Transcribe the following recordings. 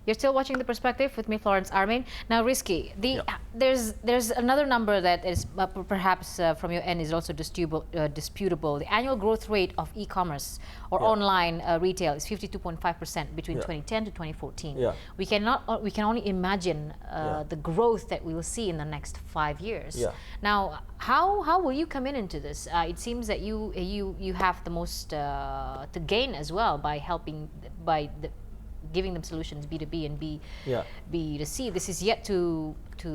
You're still watching The Perspective with me, Florence Armein. Now, Rizkie, there's another number that is perhaps from your end is also disputable. The annual growth rate of e-commerce or online retail is 52.5% between 2010 to 2014. We can only imagine the growth that we will see in the next 5 years. Now, how will you come into this? It seems that you have the most to gain as well by helping giving them solutions B2B and B2C. This is yet to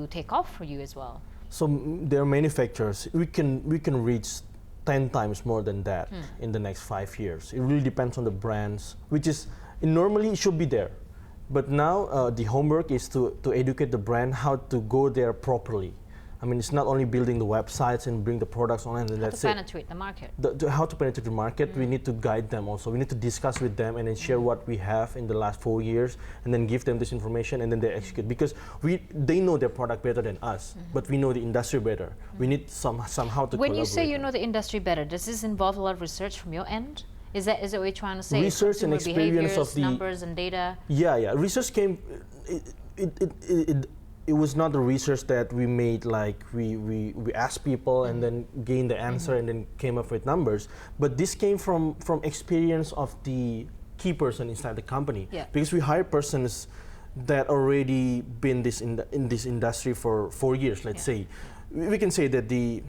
take off for you as well. So there are manufacturers. We can reach 10 times more than that in the next 5 years. It really depends on the brands, which is normally it should be there. But now the homework is to educate the brand how to go there properly. I mean, it's not only building the websites and bring the products online and that's it. How to penetrate the market. How to penetrate the market, we need to guide them also. We need to discuss with them and then share what we have in the last 4 years and then give them this information and then they execute. Because they know their product better than us, but we know the industry better. We need somehow to collaborate. When you say you know the industry better, does this involve a lot of research from your end? Is that what you're trying to say? Research and experience of the numbers and data. Yeah. Research came. It was not the research that we made, like we asked people and then gained the answer and then came up with numbers. But this came from experience of the key person inside the company. Because we hire persons that already been in this industry for 4 years. Let's say, we can say that the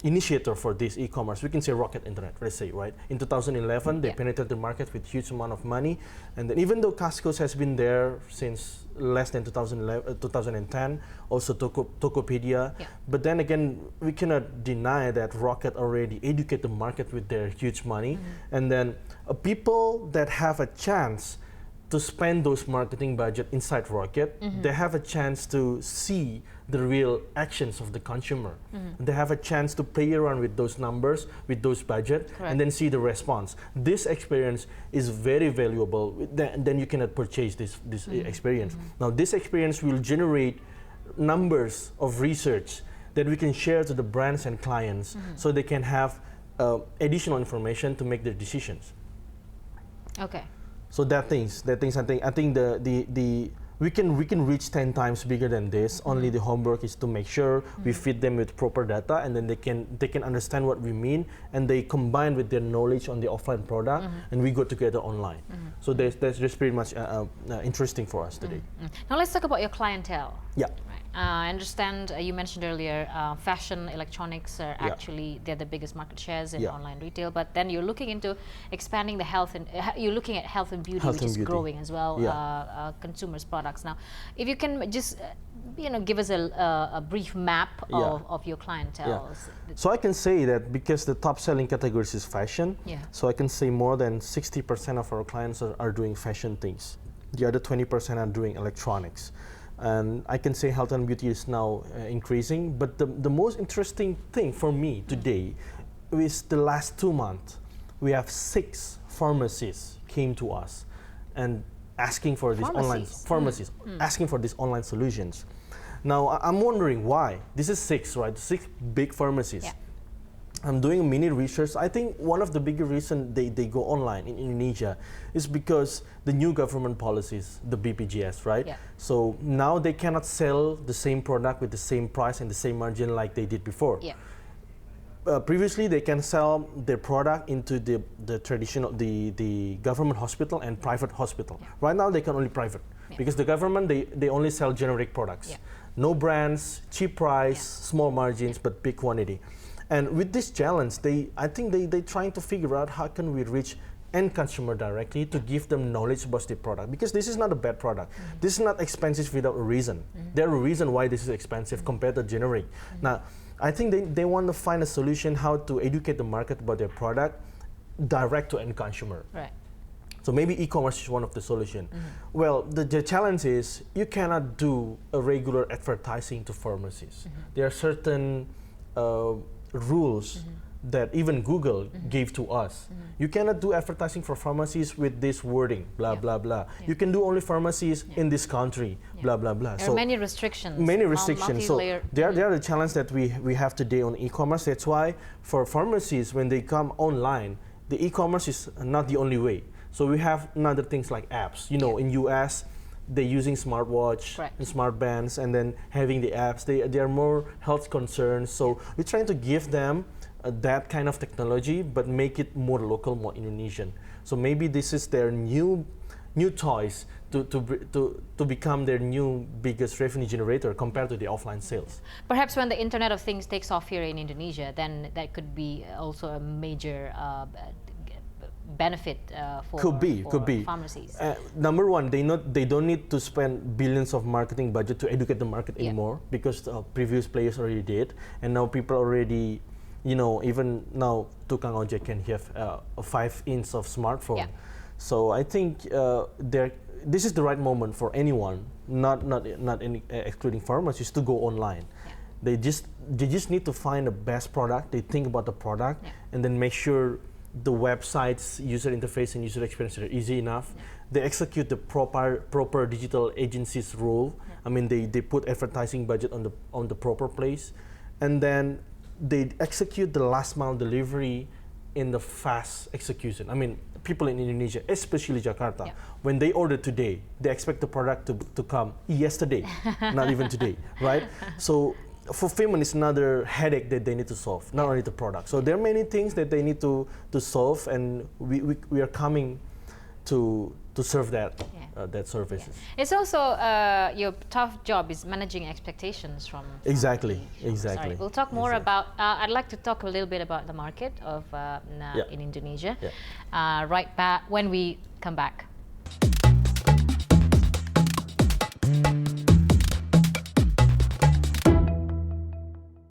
initiator for this e-commerce, we can say Rocket Internet, let's say, right? In 2011, they penetrated the market with huge amount of money. And then even though Costco's has been there since less than 2010, also Tokopedia. But then again, we cannot deny that Rocket already educated the market with their huge money. And then people that have a chance to spend those marketing budget inside Rocket, they have a chance to see the real actions of the consumer. They have a chance to play around with those numbers, with those budget, and then see the response. This experience is very valuable. Then you cannot purchase this experience. Now, this experience will generate numbers of research that we can share to the brands and clients so they can have additional information to make their decisions. Okay. So that things I think we can reach 10 times bigger than this. Only the homework is to make sure we feed them with proper data and then they can understand what we mean and they combine with their knowledge on the offline product and we go together online. So that's just pretty much interesting for us today. Now let's talk about your clientele. I understand you mentioned earlier fashion, electronics are actually they're the biggest market shares in online retail, but then you're looking into expanding the health and you're looking at health and beauty, which is growing as well, consumers products. Now, if you can just give us a brief map of your clientele. So I can say that because the top selling categories is fashion, so I can say more than 60% of our clients are doing fashion things. The other 20% are doing electronics. And I can say health and beauty is now increasing, but the most interesting thing for me today is the last 2 months, we have 6 pharmacies came to us and asking for these online pharmacies, asking for these online solutions. Now I'm wondering why. This is 6, right? 6 big pharmacies. I'm doing mini research. I think one of the bigger reasons they go online in Indonesia is because the new government policies, the BPJS, right? So now they cannot sell the same product with the same price and the same margin like they did before. Previously, they can sell their product into the traditional, the government hospital and private hospital. Right now, they can only private because the government, they only sell generic products. No brands, cheap price, small margins, but big quantity. And with this challenge, I think they're trying to figure out how can we reach end consumer directly to give them knowledge about the product, because this is not a bad product. This is not expensive without a reason. There are a reason why this is expensive compared to generic. Now, I think they want to find a solution how to educate the market about their product direct to end consumer. So maybe e-commerce is one of the solutions. Well, the challenge is you cannot do a regular advertising to pharmacies. There are certain rules that even Google gave to us. You cannot do advertising for pharmacies with this wording, blah, blah, blah. You can do only pharmacies in this country, blah, blah, blah. There are many restrictions. Many restrictions. So they are the challenge that we have today on e-commerce. That's why for pharmacies, when they come online, the e-commerce is not the only way. So we have another things like apps. You know, in US, they're using smartwatch and smart bands, and then having the apps. They are more health concerns. So we're trying to give them that kind of technology, but make it more local, more Indonesian. So maybe this is their new toys to become their new biggest revenue generator compared to the offline sales. Perhaps when the Internet of Things takes off here in Indonesia, then that could be also a major benefit for pharmacies. Number one, they don't need to spend billions of marketing budget to educate the market anymore, because previous players already did, and now people already, you know, even now tukang ojek can have a 5-inch of smartphone. So I think this is the right moment for anyone, not excluding pharmacists, to go online. They just need to find the best product. They think about the product and then make sure the website's user interface and user experience are easy enough. They execute the proper digital agencies rule. I mean, they put advertising budget on the proper place, and then they execute the last mile delivery in the fast execution. I mean, people in Indonesia, especially Jakarta, when they order today, they expect the product to come yesterday, not even today, right? So fulfillment is another headache that they need to solve, not only the product. So there are many things that they need to solve, and we are coming to serve that that services. It's also your tough job is managing expectations from exactly. Sorry. We'll talk more about. I'd like to talk a little bit about the market of in Indonesia. Right back when we come back.